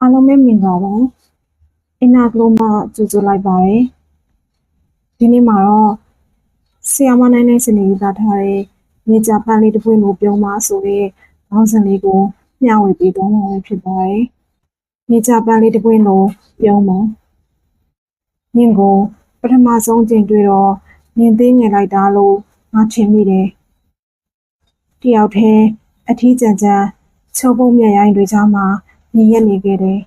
အားလုံးပဲမြင်ပါပါအင်နာကလိုမှကြိုဆိုလိုက်ပါတယ်ဒီနေ့မှာတော့ဆီယာမနိုင်နိုင်စနေရေးသားထားတဲ့မြေကြပန်းလေးတစ်ပွင့်ကိုပြုံးပါဆိုတဲ့ခေါင်းစဉ်လေးကိုမျှဝေပေးသွားမှာဖြစ်ပါတယ်မြေကြပန်းလေးတစ်ပွင့်ကိုပြုံးပါညင်ကိုပထမဆုံးချိန်တွေ့တော့ညင်သေးငယ်လိုက်တာလို့ငါထင်မိတယ်တယောက်တည်းအထီးကျန်ချုပ်ပုံမြရိုင်းတွေကြားမှာညင်ရက်နေခဲ့တယ်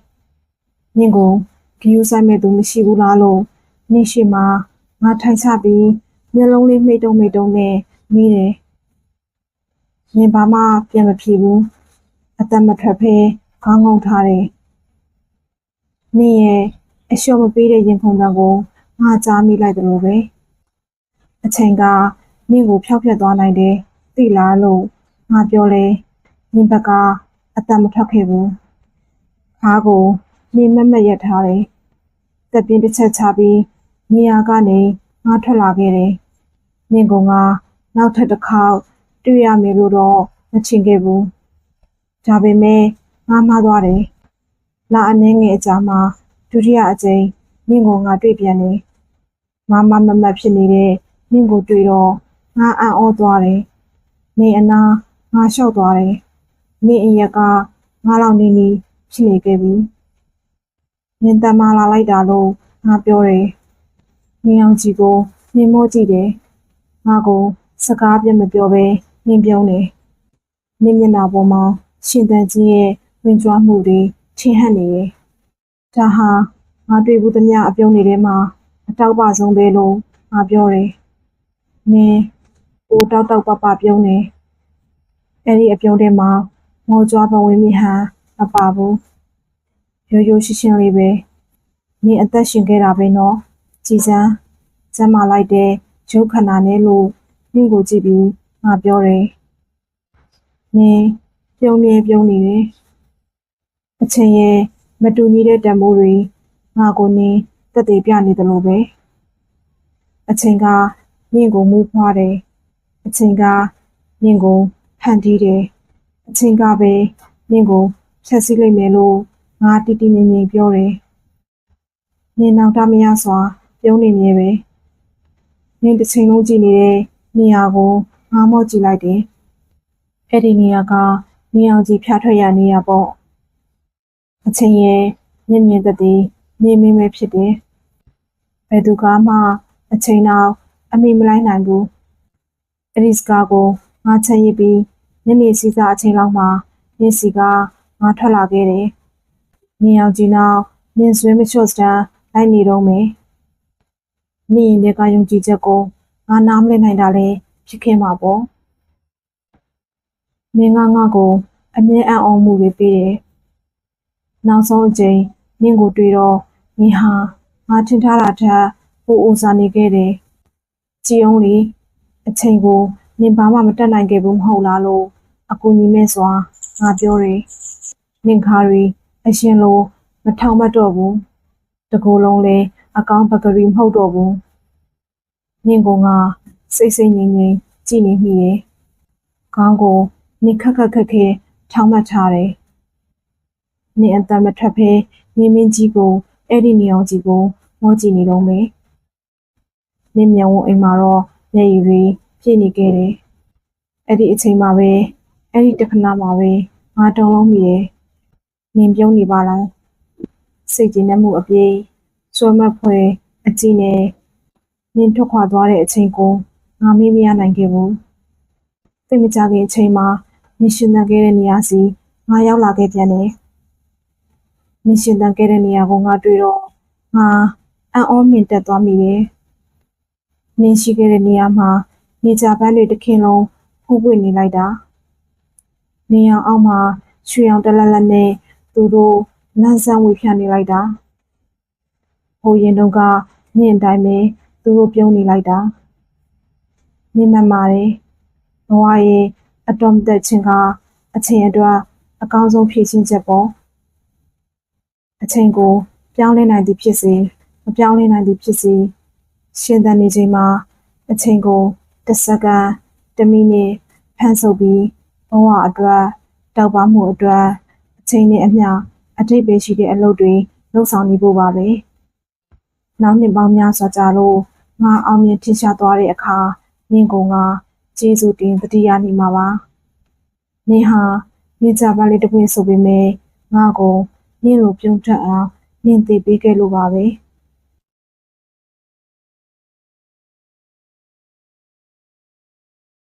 ညင်ကိုဂီယူဆိုင်မဲ့သူမရှိဘူးလားလို့ညင်ရှိမှာငါထိုင်ချပြီးမျက်လုံးလေးမိတ်တုံနဲ့မိတယ်ညင်ဘာမှပြန်မဖြေဘူးအသက်မထွက်ဖဲခေါင်းငုံထားတယ်ညင်ရဲ့အလျှော့မပေးတဲ့ရင်ခုန်တံကိုငါကြားမိလိုက်တယ်လို့ပဲအချိန်ကညင်ကိုဖျောက်ဖျက်သွားနိုင်တယ်သိလားလို့ငါပြောလဲညင်ဘက်ကအသက်မထွက်ခဲ့ဘူးခါကိုညင်မက်ရက်ထားတယ်တက်ပြင်းတစ်ချက်ချပြီးနေရာကနေငါထွက်လာခဲ့တယ်ညင်ကနောက်ထပ်တစ်ခေါက်တွေ့ရမယ်လို့တော့မချင်ခဲ့ဘူးဒါပေမဲ့ငါမှားသွားတယ်လာအနေငယ်အကြာမှာဒုတိယအကြိမ်ညင်ကိုငါတွေ့ပြန်တယ်မမတ်ဖြစ်နေတဲ့ညင်ကိုတွေ့တော့ငါအံ့ဩသွားတယ်နေအနာငါလျှောက်သွားတယ်နေအရက်ကငါလောက်နေဖြစ်နေခဲ့ပြီညင်တမလာလိုက်တာလို့ငါပြောတယ်ညင်အောင်ကြီးကိုညင်မို့ကြည့်တယ်ငါကိုစကားပြမပြောဘဲညင်ပြုံးတယ်ညင်မျက်နှာပေါ်မှာရှင်တန်ကြီးရဲ့ဝင်ကြွားမှုတွေထင်ဟပ်နေတယ်ဒါဟာငါတွေ့ဘူးသမျှအပြုံးတွေထဲမှာအတောက်ပဆုံးပဲလို့ငါပြောတယ်နင်ကိုတောက်ပပြုံးတယ်အဲ့ဒီအပြုံးထဲမှာမောကြွားပဝင်းမြဟန်မပါဘူးရိုးရှင်းလေးပဲနင်အသက်ရှင်ခဲ့တာပဲနော်ကြည်စမ်းကျမ်းမာလိုက်တဲ့ရုပ်ခန္ဓာနဲ့လို့နင့်ကိုကြည့်ပြီးငါပြောတယ်နင်ပြုံးနေတယ်အချိန်ရဲ့မတူညီတဲ့တန်ဖိုးတွေငါကိုနင်သက်သေပြနေတယ်လို့ပဲအချိန်ကနင့်ကိုမူးဖွားတယ်အချိန်ကနင့်ကိုဖန်တီးတယ်အချိန်ကပဲနင့်ကိုဖြတ်စည်းလိုက်မယ်လို့ငါတိငြိမ်ပြောတယ်နင်နောက်တမရစွာပြုံးနေမြဲပဲနင်တစ်ချိန်လုံးကြည့်နေတဲ့နေရာကိုငါမော့ကြည့်လိုက်တယ်အဲ့ဒီနေရာကနေအောင်ကြီးဖြားထွက်ရနေရပေါ့အချိန်ရဲ့မြင့်သက်သည်နေမင်းပဲဖြစ်တယ်ဘယ်သူကမှအချိန်နောက်အမိမလိုက်နိုင်ဘူးအဲ့ဒီစကားကိုငါချင်ရပြီးညနေစီစာအချိန်လောက်မှာညစီကငါထွက်လာခဲ့တယ်နေအောင်ကြီးနောက်နင်ဆွေးမချော့စတန်လိုက်နေတော့မယ်နေရင်တဲ့ကယုံကြည်ချက်ကိုငါနားမလည်နိုင်တာလဲဖြစ်ခဲ့မှာပေါ့နင်ငါကိုအမြဲအံ့ဩမှုတွေပေးတယ်နောက်ဆုံးအကြိမ်နင်ကိုတွေ့တော့နင်ဟာငါထင်ထားတာထက်ပိုအိုစားနေခဲ့တယ်ကြည်အောင်လေအချိန်ကိုနင်ဘာမှမတတ်နိုင်ခဲ့ဘူးမဟုတ်လားလို့အကူညီမဲ့စွာငါပြောတယ်နင်ခါရီအရှင်လိုမထောင်မတော့ဘူးတကူလုံးလဲအကောင်းပကရီမဟုတ်တော့ဘူးနင်ကငါစိတ်ငြိမ်ကြည်နေမိတယ်ခေါင်းကိုနင်ခက်ထောင်မှတ်ထားတယ်နင်အတမ်းမထွက်ဖဲနင်မင်းကြီးကိုအဲ့ဒီနေအောင်ကြီးကိုမောကြည့်နေတော့မယ်နင်မြန်ဝအိမ်မှာတော့မျက်ရည်တွေပြည့်နေခဲ့တယ်အဲ့ဒီအချိန်မှာပဲအဲ့ဒီတခဏမှာပဲငါတုံလုံးမိတယ်နင်ပြုံးနေပါလားစိတ်ကျဉ်တဲ့မှုအပြေးစွမ်းမဖွယ်အကြည့်နဲ့နင်ထွက်ခွာသွားတဲ့အချိန်ကိုငါမေ့မရနိုင်ခဲ့ဘူးသိမကြခင်အချိန်မှာနင်ရှင်သန်ခဲ့တဲ့နေရာစီငါရောက်လာခဲ့ပြန်တယ်နင်ရှင်သန်ခဲ့တဲ့နေရာကိုငါတွေ့တော့ငါအံ့ဩမြင်တက်သွားမိတယ်နင်ရှိခဲ့တဲ့နေရာမှာနေကြပန်းတွေတစ်ခင်လုံးဖူးပွင့်နေလိုက်တာနေအောင်အောက်မှာရွှေအောင်တလက်နဲ့သူတို့လမ်းဆန်းဝေဖြန့်နေလိုက်တာဟိုရင်တော့ကမြင့်တိုင်းပဲသူတို့ပြုံးနေလိုက်တာမြင့်မှန်ပါတယ်ဘဝရဲ့အတော်မသက်ခြင်းကအချိန်အတွက်အကောင်းဆုံးဖြည့်ရှင်းချက်ပေါ့အချိန်ကိုပြောင်းလဲနိုင်သည်ဖြစ်စေမပြောင်းလဲနိုင်သည်ဖြစ်စေရှင်သန်နေချိန်မှာအချိန်ကိုတစ်စက္ကန့်တစ်မိနစ်ဖန်ဆုပ်ပြီးဘဝအတွက်တောက်ပမှုအတွက်အချိန်နဲ့အမျှ အထိပ္ပယ်ရှိတဲ့အလုပ်တွေလုပ်ဆောင်နေဖို့ပါပဲနောက်နှစ်ပေါင်းများစွာကြာလို့ငါအောင်မြင်ထင်ရှားသွားတဲ့အခါနင့်ကိုငါကျေးဇူးတင်သတိရနေမှာပါနင်ဟာနေကြပါလေတပွင့်ဆိုပေမဲ့ငါကိုနင့်လိုပြုံးထွက်အောင်နင့်သိပေးခဲ့လို့ပါပဲ